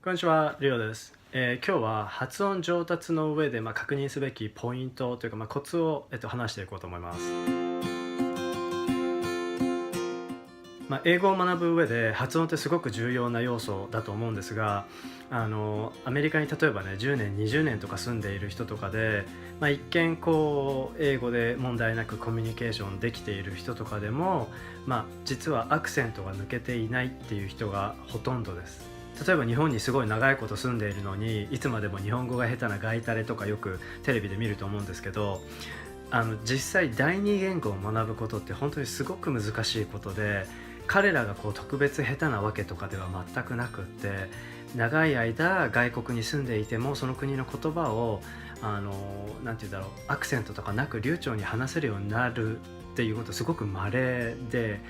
こんにちは、リオです。今日は発音上達の上で、確認すべきポイントというか、コツを、話していこうと思います。英語を学ぶ上で発音ってすごく重要な要素だと思うんですが、アメリカに例えばね10年20年とか住んでいる人とかで、一見英語で問題なくコミュニケーションできている人とかでも、実はアクセントが抜けていないっていう人がほとんどです。例えば日本にすごい長いこと住んでいるのにいつまでも日本語が下手なガイタレとかよくテレビで見ると思うんですけど、実際第二言語を学ぶことって本当にすごく難しいことで、彼らが特別下手なわけとかでは全くなくって、長い間外国に住んでいてもその国の言葉をなんて言うんだろう、アクセントとかなく流暢に話せるようになるっていうことすごく稀で、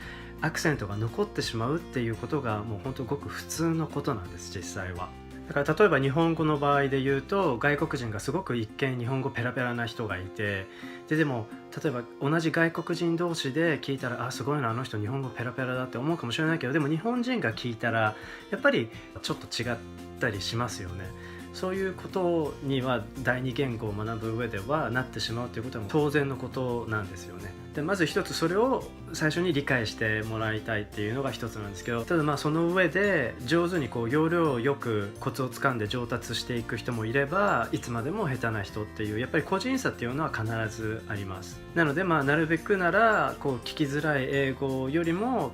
アクセントが残ってしまうっていうことがもう本当ごく普通のことなんです、実際は。だから例えば日本語の場合で言うと、外国人がすごく一見日本語ペラペラな人がいて、でも例えば同じ外国人同士で聞いたら、すごいな、あの人日本語ペラペラだって思うかもしれないけど、でも日本人が聞いたらやっぱりちょっと違ったりしますよね。そういうことには第二言語を学ぶ上ではなってしまうということは当然のことなんですよね。でまず一つそれを最初に理解してもらいたいっていうのが一つなんですけど、ただその上で上手に要領よくコツをつかんで上達していく人もいれば、いつまでも下手な人っていうやっぱり個人差っていうのは必ずあります。なのでなるべくなら聞きづらい英語よりも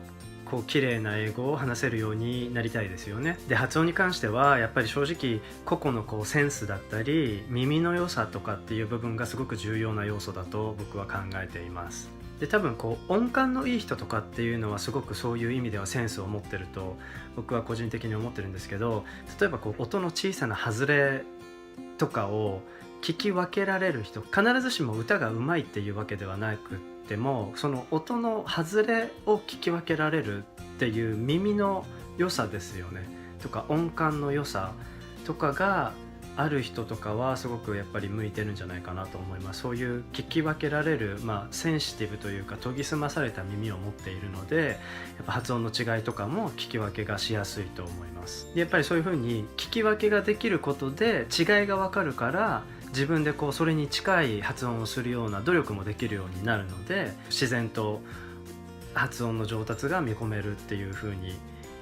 綺麗な英語を話せるようになりたいですよね。で発音に関してはやっぱり正直個々のセンスだったり耳の良さとかっていう部分がすごく重要な要素だと僕は考えています。で多分音感のいい人とかっていうのはすごくそういう意味ではセンスを持ってると僕は個人的に思ってるんですけど、例えば音の小さな外れとかを聞き分けられる人、必ずしも歌がうまいっていうわけではなくても、その音の外れを聞き分けられるっていう耳の良さですよね、とか音感の良さとかがある人とかはすごくやっぱり向いてるんじゃないかなと思います。そういう聞き分けられる、センシティブというか研ぎ澄まされた耳を持っているので、やっぱ発音の違いとかも聞き分けがしやすいと思います。でやっぱりそういう風に聞き分けができることで違いが分かるから、自分でそれに近い発音をするような努力もできるようになるので、自然と発音の上達が見込めるっていう風に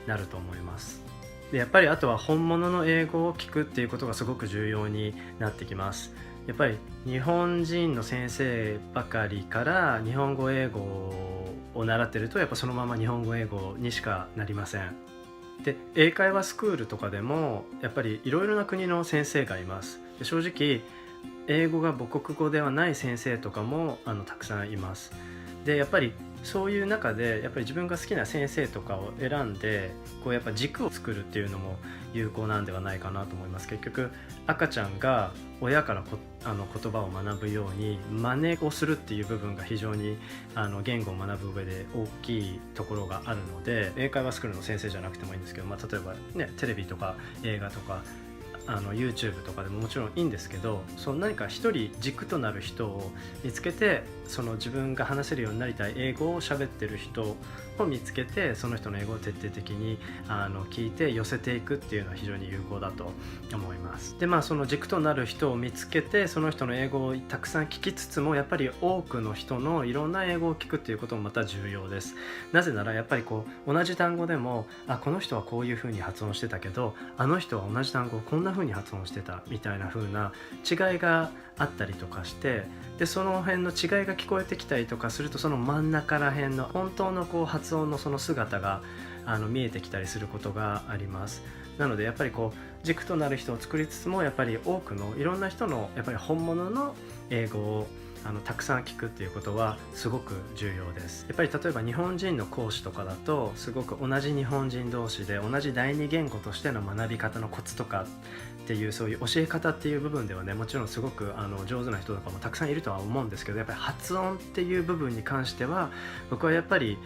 なると思います。でやっぱりあとは本物の英語を聞くっていうことがすごく重要になってきます。やっぱり日本人の先生ばかりから日本語英語を習ってると、やっぱそのまま日本語英語にしかなりません。で英会話スクールとかでもやっぱりいろいろな国の先生がいます。で正直英語が母国語ではない先生とかもたくさんいます。でやっぱりそういう中でやっぱり自分が好きな先生とかを選んでやっぱ軸を作るっていうのも有効なんではないかなと思います。結局赤ちゃんが親から言葉を学ぶように真似をするっていう部分が非常に言語を学ぶ上で大きいところがあるので、英会話スクールの先生じゃなくてもいいんですけど、例えばねテレビとか映画とかYouTube とかでももちろんいいんですけど、何か一人軸となる人を見つけて、自分が話せるようになりたい英語を喋ってる人を見つけて、その人の英語を徹底的に聞いて寄せていくっていうのは非常に有効だと思います。でその軸となる人を見つけて、その人の英語をたくさん聞きつつも、やっぱり多くの人のいろんな英語を聞くっていうこともまた重要です。なぜならやっぱり同じ単語でもこの人はこういう風に発音してたけど、あの人は同じ単語をこんな風に発音してたみたいな風な違いがあったりとかして、でその辺の違いが聞こえてきたりとかすると、その真ん中ら辺の本当の発音のその姿が見えてきたりすることがあります。なのでやっぱり軸となる人を作りつつも、やっぱり多くのいろんな人のやっぱり本物の英語をたくさん聞くっていうことはすごく重要です。やっぱり例えば日本人の講師とかだと、すごく同じ日本人同士で同じ第二言語としての学び方のコツとかっていう、そういう教え方っていう部分ではね、もちろんすごく上手な人とかもたくさんいるとは思うんですけど、やっぱり発音っていう部分に関しては僕はやっぱり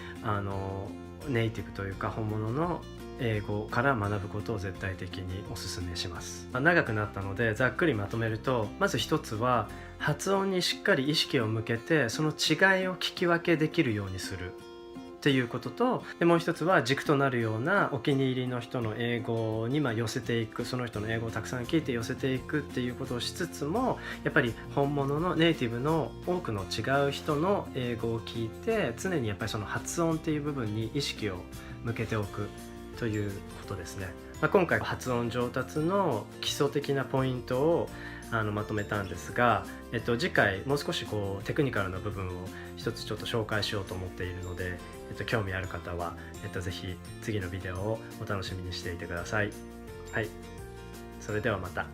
ネイティブというか本物の英語から学ぶことを絶対的にお勧めします。長くなったのでざっくりまとめると、まず一つは発音にしっかり意識を向けて、その違いを聞き分けできるようにするっっていうことと、でもう一つは軸となるようなお気に入りの人の英語に寄せていく、その人の英語をたくさん聞いて寄せていくっていうことをしつつも、やっぱり本物のネイティブの多くの違う人の英語を聞いて、常にやっぱりその発音っていう部分に意識を向けておくということですね。今回発音上達の基礎的なポイントをまとめたんですが、次回もう少しテクニカルな部分を一つちょっと紹介しようと思っているので、興味ある方は、ぜひ次のビデオをお楽しみにしていてください。はい、それではまた。